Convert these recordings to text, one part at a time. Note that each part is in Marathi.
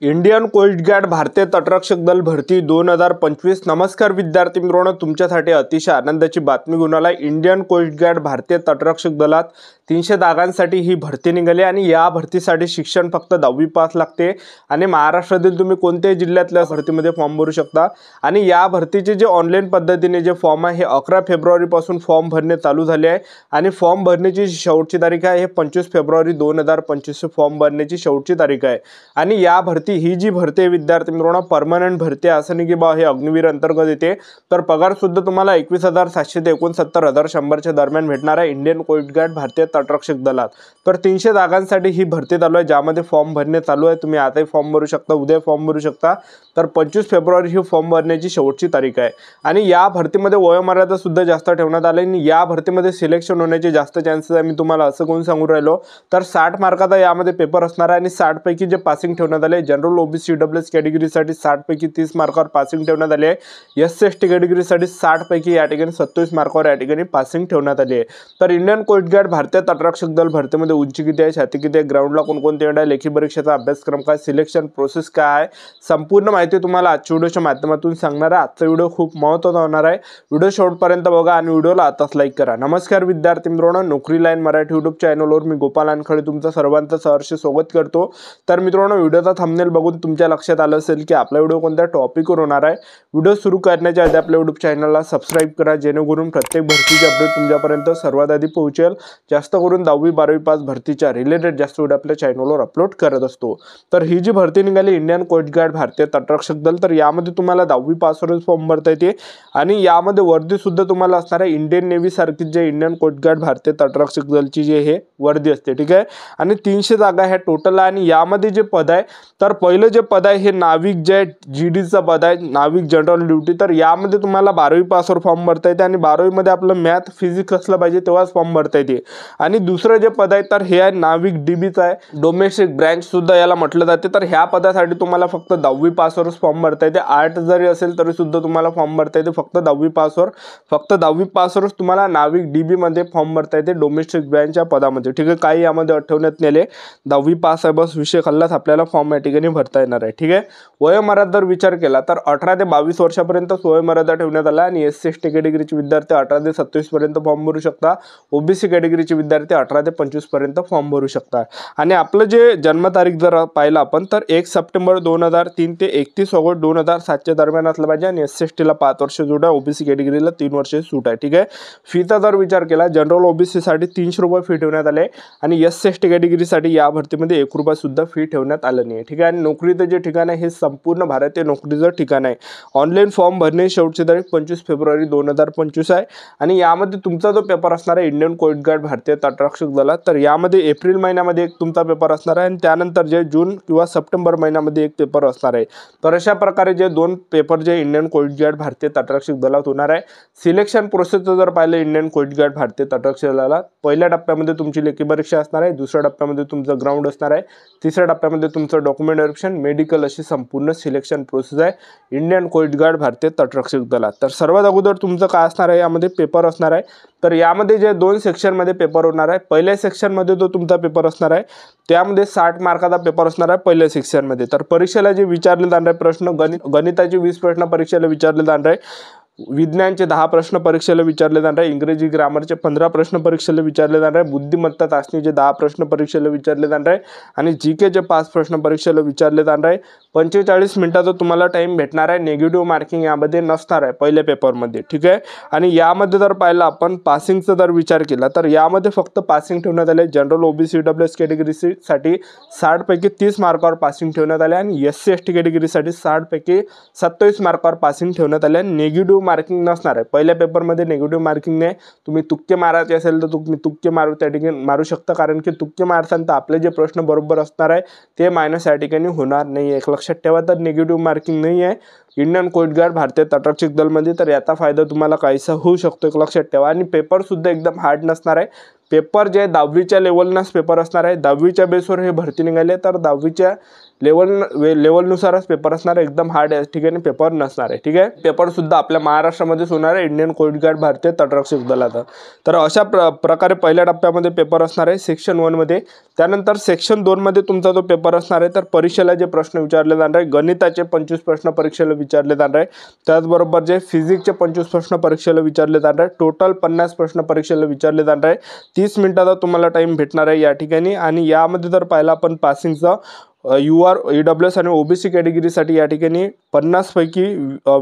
इंडियन कोस्ट गार्ड भारतीय तटरक्षक दल भरती 2025। नमस्कार विद्यार्थी मित्रांनो, तुमच्यासाठी अतिशय आनंदाची बातमी घेऊन आला। इंडियन कोस्ट गार्ड भारतीय तटरक्षक दलात 300 जागांसाठी ही भरती निघाली आणि या भरतीसाठी शिक्षण फक्त 10वी पास लागते आणि महाराष्ट्रातील तुम्ही कोणत्याही जिल्ह्यातल्या भरतीमध्ये फॉर्म भरू शकता। आणि या भरतीचे जे ऑनलाईन पद्धतीने जे फॉर्म आहे हे 11 फेब्रुवारी पासून फॉर्म भरणे चालू झाले आहे आणि फॉर्म भरण्याची शेवटची तारीख आहे 25 फेब्रुवारी 2025 फॉर्म भरण्याची शेवटची तारीख आहे। आणि या ही जी भरती आहे विद्यार्थी मित्रांनो परमनंट भरती आहे, असं नाही की बा हे अग्निवीर अंतर्गत येते। तर पगार सुद्धा तुम्हाला 21,700 ते 69,100 दरम्यान भेटणार आहे इंडियन कोस्ट गार्ड भारतीय तटरक्षक दलात। तर 300 जागांसाठी ही भरती चालू आहे, ज्यामध्ये फॉर्म भरणे चालू आहे। तुम्ही आताही फॉर्म भरू शकता, उद्या फॉर्म भरू शकता। तर 25 फेब्रुवारी ही फॉर्म भरण्याची शेवटची तारीख आहे। आणि या भरतीमध्ये वयोमर्यादा सुद्धा जास्त ठेवण्यात आली आणि या भरतीमध्ये सिलेक्शन होण्याचे जास्त चान्सेस आहे। मी तुम्हाला असं कोण सांगू राहिलो, तर 60 मार्काचा यामध्ये पेपर असणार आहे आणि 60 पैकी जे पासिंग ठेवण्यात आले जनरल ओबीसी ईडब्ल्यूएस कॅटेगरीसाठी 60 पैकी 30 मार्कावर पासिंग ठेवण्यात आले आहे। एससी एसटी कॅटेगरीसाठी 60 पैकी या ठिकाणी 27 मार्कावर या ठिकाणी पासिंग ठेवण्यात आली आहे। तर इंडियन कोस्ट गार्ड भारतीय तटरक्षक दल भरतीमध्ये उंची किती आहे, छाती किती आहे, ग्राउंडला कोणकोणते येणार आहे, लेखी परीक्षेचा अभ्यासक्रम काय, सिलेक्शन प्रोसेस काय आहे, संपूर्ण माहिती तुम्हाला आजच्या व्हिडिओच्या माध्यमातून सांगणार आहे। आजचा व्हिडिओ खूप महत्त्वाचा होणार आहे, व्हिडिओ शेवटपर्यंत बघा आणि व्हिडिओला आताच लाईक करा। नमस्कार विद्यार्थी मित्रांनो, नोकरी लाईन मराठी यूट्यूब चॅनलवर मी गोपाल अनखडे तुमचं सर्वांचं सहर्ष स्वागत करतो। तर मित्रांनो, व्हिडिओचा थंबनेल बघून तुमच्या लक्षात आलं असेल की आपला व्हिडिओ कोणत्या टॉपिकवर होणार आहे। व्हिडिओ सुरू करण्याच्या आधी आपल्या यूट्यूब चॅनलला सबस्क्राइब करा, जेणेकरून प्रत्येक भरतीचे अपडेट तुमच्यापर्यंत सर्वात आधी पोहोचेल। जास्त करून 10वी 12वी पास भरतीच्या रिलेटेड जास्त व्हिडिओ आपल्या चॅनलवर अपलोड करत असतो। तर ही जी भरती निघाली इंडियन कोस्ट गार्ड भारतीय तटरक्षक दल, तर यामध्ये तुम्हाला 10वी पासवरच फॉर्म भरता येते आणि यामध्ये वर्दी सुद्धा तुम्हाला असणार आहे इंडियन नेव्ही सारखी जे इंडियन कोस्ट गार्ड भारतीय तटरक्षक दलची जे हे वर्दी असते, ठीक आहे। आणि 300 जागा ह्या टोटल आहे आणि यामध्ये जे पद आहे, तर पहिलं जे पद आहे हे नाविक जे जीडीचं पद आहे, नाविक जनरल ड्युटी। तर यामध्ये तुम्हाला 12वी पासवर फॉर्म भरता येते आणि 12वी मध्ये आपलं मॅथ फिजिक्स असलं पाहिजे तेव्हाच फॉर्म भरता येते। आणि दुसरं जे पद आहे तर हे आहे नाविक डीबीचं आहे, डोमेस्टिक ब्रँच सुद्धा याला म्हटलं जाते। तर ह्या पदासाठी तुम्हाला फक्त 10वी पासवरच फॉर्म भरता येते। आर्ट जरी असेल तरी सुद्धा तुम्हाला फॉर्म भरता येते फक्त 10वी पासवर, फक्त 10वी पासवरच तुम्हाला नाविक डीबी मध्ये फॉर्म भरता येते डोमेस्टिक ब्रँचच्या पदामध्ये, ठीक आहे। काही यामध्ये आठवण्यात नेले 10वी पास आहे बस, विषय खाल्लाच आपल्याला फॉर्म या ठिकाणी भरता येणार आहे, ठीक आहे। वयोमर्यादेवर विचार केला तर 18 ते 22 वर्षापर्यंत वयोमर्यादा ठेवण्यात आला आणि एससी एसटी कॅटेगरीचे विद्यार्थी 18 ते 27 पर्यंत फॉर्म भरू शकता, ओबीसी कॅटेगरीचे विद्यार्थी 18 ते 25 पर्यंत फॉर्म भरू शकता। आणि आपलं जे जन्मतारीख जर पाहिलं आपण तर 1 सप्टेंबर 2003 ते 31 ऑगस्ट 2007 दरम्यान असलं पाहिजे आणि एससी एसटीला 5 वर्ष सूट आहे, ओबीसी कॅटेगरीला 3 वर्ष सूट आहे, ठीक आहे। फीचा जर विचार केला जनरल ओबीसी साठी 300 रुपये फी ठेवण्यात आले आणि एससी एसटी कॅटेगरीसाठी या भरतीमध्ये 1 रुपया सुद्धा फी ठेवण्यात आलं नाही, ठीक आहे। आणि नोकरीचं जे ठिकाण आहे हे संपूर्ण भारतीय नोकरीचं ठिकाण आहे। ऑनलाईन फॉर्म भरणे शेवटची तारीख 25 फेब्रुवारी 2025 आहे आणि यामध्ये तुमचा जो पेपर असणार आहे इंडियन कोस्ट गार्ड भारतीय तटरक्षक दलात, तर यामध्ये एप्रिल महिन्यामध्ये एक तुमचा पेपर असणार आहे आणि त्यानंतर जे जून किंवा सप्टेंबर महिन्यामध्ये एक पेपर असणार आहे। तर अशा प्रकारे जे 2 पेपर जे इंडियन कोस्ट गार्ड भारतीय तटरक्षक दलात होणार आहे। सिलेक्शन प्रोसेसचं जर पाहिलं इंडियन कोस्ट गार्ड भारतीय तटरक्षक दलात, पहिल्या टप्प्यामध्ये तुमची लेखी परीक्षा असणार आहे, दुसऱ्या टप्प्यामध्ये तुमचं ग्राउंड असणार आहे, तिसऱ्या टप्प्यामध्ये तुमचं डॉक्युमेंट व्हेरिफिकेशन, मेडिकल अशी संपूर्ण सिलेक्शन प्रोसेस आहे इंडियन कोस्ट गार्ड भारतीय तटरक्षक दलात। तर सर्वात अगोदर तुमचं काय असणार आहे, यामध्ये पेपर असणार आहे। तर यामध्ये जे 2 सेक्शनमध्ये पेपर होणार आहे, पहिल्या सेक्शनमध्ये जो तुमचा पेपर असणार आहे त्यामध्ये 60 मार्काचा पेपर असणार आहे पहिल्या सेक्शनमध्ये। तर परीक्षेला जे विचारले जाणारे प्रश्न गणिताचे 20 प्रश्न परीक्षेला विचारले जाणार आहे, विज्ञानचे 10 प्रश्न परीक्षेला विचारले जाणार आहे, इंग्रजी ग्रामरचे 15 प्रश्न परीक्षेला विचारले जाणार आहे, बुद्धिमत्ता चाचणीचे 10 प्रश्न परीक्षेला विचारले जाणार आहे आणि जीकेचे 5 प्रश्न परीक्षेला विचारले जाणार आहे। 45 मिनिटाचा तुम्हाला टाइम भेटणार आहे, निगेटिव्ह मार्किंग यामध्ये नसणार आहे पहिल्या पेपरमध्ये, ठीक आहे। आणि यामध्ये जर पाहिलं आपण पासिंगचा जर विचार केला तर यामध्ये फक्त पासिंग ठेवण्यात आले जनरल ओबीसी ईडब्ल्यूएस कॅटेगरीसाठी 60 पैकी 30 मार्कावर पासिंग ठेवण्यात आले आणि एससी एसटी कॅटेगरीसाठी 60 पैकी 27 मार्कावर पासिंग ठेवण्यात आले। निगेटिव्ह मार्किंग नसणार आहे पहिल्या पेपरमध्ये, निगेटिव्ह मार्किंग नाही। तुम्ही तुक्के मारायचे असेल तर तुम्ही तुक्के त्या ठिकाणी मारू शकता, कारण की तुक्के मारताना आपले जे प्रश्न बरोबर असणार आहे ते मायनस या ठिकाणी होणार नाही, एक लक्षात ठेवा। तर निगेटिव्ह मार्किंग नाही आहे इंडियन कोस्ट गार्ड भारतीय तटरक्षक दलमध्ये, तर याचा फायदा तुम्हाला काहीसा होऊ शकतो, एक लक्षात ठेवा। आणि पेपर सुद्धा एकदम हार्ड नसणार आहे, पेपर जे 10वीच्या लेवलनाच पेपर असणार आहे। 10वीच्या बेसवर हे भरती निघाले, तर 10वीच्या लेवलनुसारच पेपर असणार आहे, एकदम हार्ड या ठिकाणी पेपर नसणार आहे. ठीक आहे, पेपर सुद्धा आपल्या महाराष्ट्रामध्येच होणार आहे इंडियन कोस्ट गार्ड भारतीय तटरक्षक दलाचा. तर अशा प्रकारे पहिल्या टप्प्यामध्ये पेपर असणार आहे सेक्शन 1 मध्ये. त्यानंतर सेक्शन 2 मध्ये तुमचा जो पेपर असणार आहे, तर परीक्षेला जे प्रश्न विचारले जाणार आहे, गणिताचे 25 प्रश्न परीक्षेला विचारले जाणार आहे, त्याचबरोबर जे फिजिक्सचे 25 प्रश्न परीक्षेला विचारले जाणार आहे, टोटल 50 प्रश्न परीक्षेला विचारले जाणार आहे. 30 मिनिटाचा तुम्हाला टाइम भेटणार आहे या ठिकाणी. आणि यामध्ये जर पाहिलं आपण पासिंगचा UR EWS आणि OBC कॅटेगरीसाठी या ठिकाणी 50 पैकी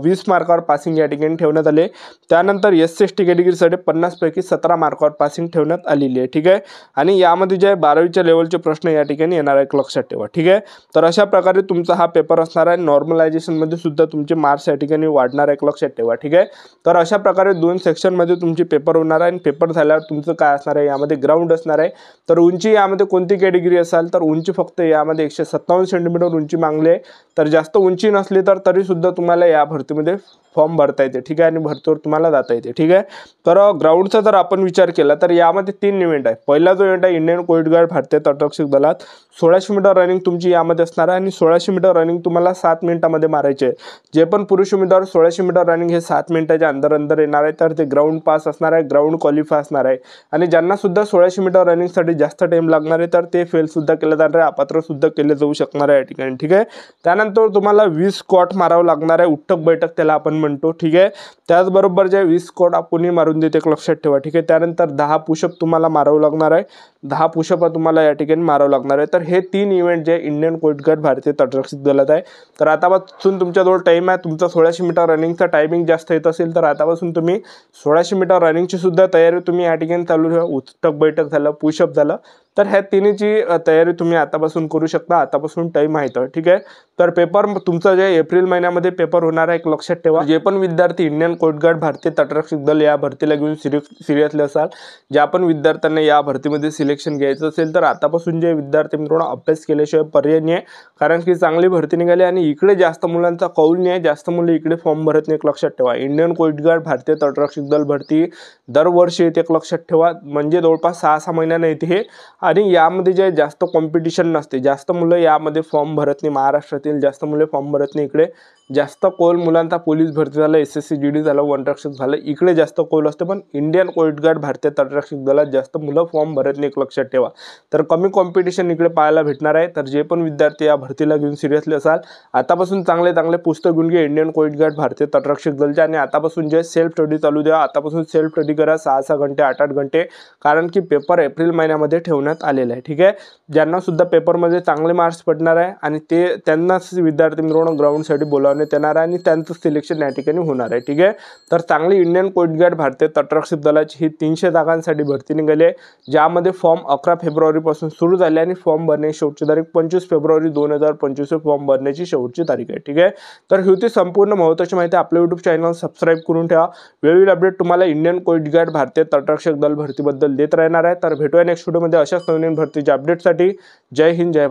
20 मार्कावर पासिंग या ठिकाणी ठेवण्यात आले. त्यानंतर SC ST कॅटेगरीसाठी 50 पैकी 17 मार्कावर पासिंग ठेवण्यात आलेली आहे. ठीक आहे, आणि यामध्ये जे 12वीच्या लेवलचे प्रश्न या ठिकाणी येणार आहे, लक्षात ठेवा. ठीक आहे, तर अशा प्रकारे तुमचा हा पेपर असणार आहे. नॉर्मलायझेशनमध्ये सुद्धा तुमचे मार्क्स या ठिकाणी वाढणार आहे, लक्षात ठेवा. ठीक आहे, तर अशा प्रकारे 2 सेक्शनमध्ये तुमचे पेपर होणार आहे. आणि पेपर झाल्यावर तुमचं काय असणार आहे, यामध्ये ग्राउंड असणार आहे. तर उंची यामध्ये कोणती कॅटेगरी असाल, तर उंची फक्त यामध्ये 157 सेंटीमीटर उंची मागली आहे. तर जास्त उंची नसली तर तरी सुद्धा तुम्हाला या भरतीमध्ये फॉर्म भरता येते. ठीक आहे, आणि भरतीवर तुम्हाला जाता येते. ठीक आहे, तर ग्राउंडचा जर आपण विचार केला तर यामध्ये 3 इव्हेंट आहे. पहिला जो इव्हेंट आहे इंडियन कोस्ट गार्ड भारतीय तटरक्षक दलात 1600 मीटर रनिंग तुमची यामध्ये असणार आहे. आणि 1600 मीटर रनिंग तुम्हाला 7 मिनिटामध्ये मारायचे आहे. जे पण पुरुष उमेदवार 1600 मीटर रनिंग हे 7 मिनिटाच्या अंदर येणार आहे, तर ते ग्राउंड पास असणार आहे, ग्राउंड क्वालिफाय असणार आहे. आणि ज्यांना सुद्धा 1600 मीटर रनिंगसाठी जास्त टाइम लागणार आहे, तर ते फेल सुद्धा केलं जाणार आहे, अपात्र सुद्धा केले जाऊ शकणार आहे या ठिकाणी. ठीक आहे, त्यानंतर तुम्हाला 20 स्क्वॉट मारावं लागणार आहे, उठक बैठक त्याला आपण म्हणतो. ठीक आहे, त्याचबरोबर जे 20 स्क्वॉट आपण मारून देते, लक्षात ठेवा. ठीक आहे, त्यानंतर 10 पुशअप तुम्हाला मारावं लागणार आहे, 10 पुशअप तुम्हाला या ठिकाणी मारावं लागणार आहे. तर हे 3 इव्हेंट जे इंडियन कोस्ट गार्ड भारतीय तटरक्षक दलात आहे. तर आतापासून तुमच्याजवळ टाइम आहे. तुमचा 1600 मीटर रनिंगचा टायमिंग जास्त येत असेल तर आतापासून तुम्ही 1600 मीटर रनिंगची सुद्धा तयारी तुम्ही या ठिकाणी चालू ठेवा. उठक बैठक झालं, पुशअप झालं, तर ह्या तिन्हीची तयारी तुम्ही आतापासून करू शकता. आतापासून टाइम आहे. तर ठीक आहे, तर पेपर तुमचा जे एप्रिल महिन्यामध्ये पेपर होणार आहे, लक्षात ठेवा. जे पण विद्यार्थी इंडियन कोस्ट गार्ड भारतीय तटरक्षक दल या भरतीला घेऊन सिरियसली असाल, ज्या पण विद्यार्थ्यांना या भरतीमध्ये सिलेक्शन घ्यायचं असेल, तर आतापासून जे विद्यार्थी मित्रांनो अभ्यास केल्याशिवाय पर्याय नाही आहे. कारण की चांगली भरती निघाली आणि इकडे जास्त मुलांचा कौल नाही आहे, जास्त मुलं इकडे फॉर्म भरत नाही, लक्षात ठेवा. इंडियन कोस्ट गार्ड भारतीय तटरक्षक दल भरती दरवर्षी येते, लक्षात ठेवा. म्हणजे जवळपास 6-6 महिन्यांना येते हे. आणि यामध्ये जे जास्त कॉम्पिटिशन नसते, जास्त मुलं यामध्ये फॉर्म भरत नाही. महाराष्ट्रातील जास्त मुले फॉर्म भरत नाही. इकडे जास्त कौल मुलांचा पोलीस भरती झालं, SSC GD झालं, वनरक्षक झालं, इकडे जास्त कौल असते. पण इंडियन कोस्ट गार्ड भारतीय तटरक्षक दलात जास्त मुलं फॉर्म भरत नाही, लक्षात ठेवा. तर कमी कॉम्पिटिशन इकडे पाहायला भेटणार आहे. तर जे पण विद्यार्थी या भरतीला घेऊन सिरियसली असाल, आतापासून चांगले पुस्तक घेऊन घे इंडियन कोस्ट गार्ड भारतीय तटरक्षक दलचे. आणि आतापासून जे सेल्फ स्टडी चालू द्या, आतापासून सेल्फ स्टडी करा 6-6 घंटे 8-8 घंटे, कारण की पेपर एप्रिल महिन्यामध्ये ठेवण्यात आलेला आहे. ठीक आहे, ज्यांना सुद्धा पेपरमध्ये चांगले मार्क्स पडणार आहे आणि त्यांनाच विद्यार्थी मिळवणं ग्राउंडसाठी बोलावण्यात येणार आहे आणि त्यांचं सिलेक्शन या ठिकाणी होणार आहे. ठीक आहे, तर चांगली इंडियन कोस्ट गार्ड भारतीय तटरक्षक दलाची ही 300 जागांसाठी भरती निघाली आहे, ज्यामध्ये फॉर्म 11 फेब्रुवारीपासून सुरू झाले आणि फॉर्म भरण्याची शेवटची तारीख 25 फेब्रुवारी 2025 फॉर्म भरण्याची शेवटची तारीख आहे. ठीक आहे, तर ही होती संपूर्ण महत्त्वाची माहिती. आपल्या यूट्यूब चॅनल सबस्क्राईब करून ठेवा. वेळोवेळी अपडेट तुम्हाला इंडियन कोस्ट गार्ड भारतीय तटरक्षक दल भरतीबद्दल देत राहणार आहे. तर भेटूया नेक्स्ट व्हिडिओमध्ये अशाच नवीन भरतीच्या अपडेटसाठी. जय हिंद, जय भारत.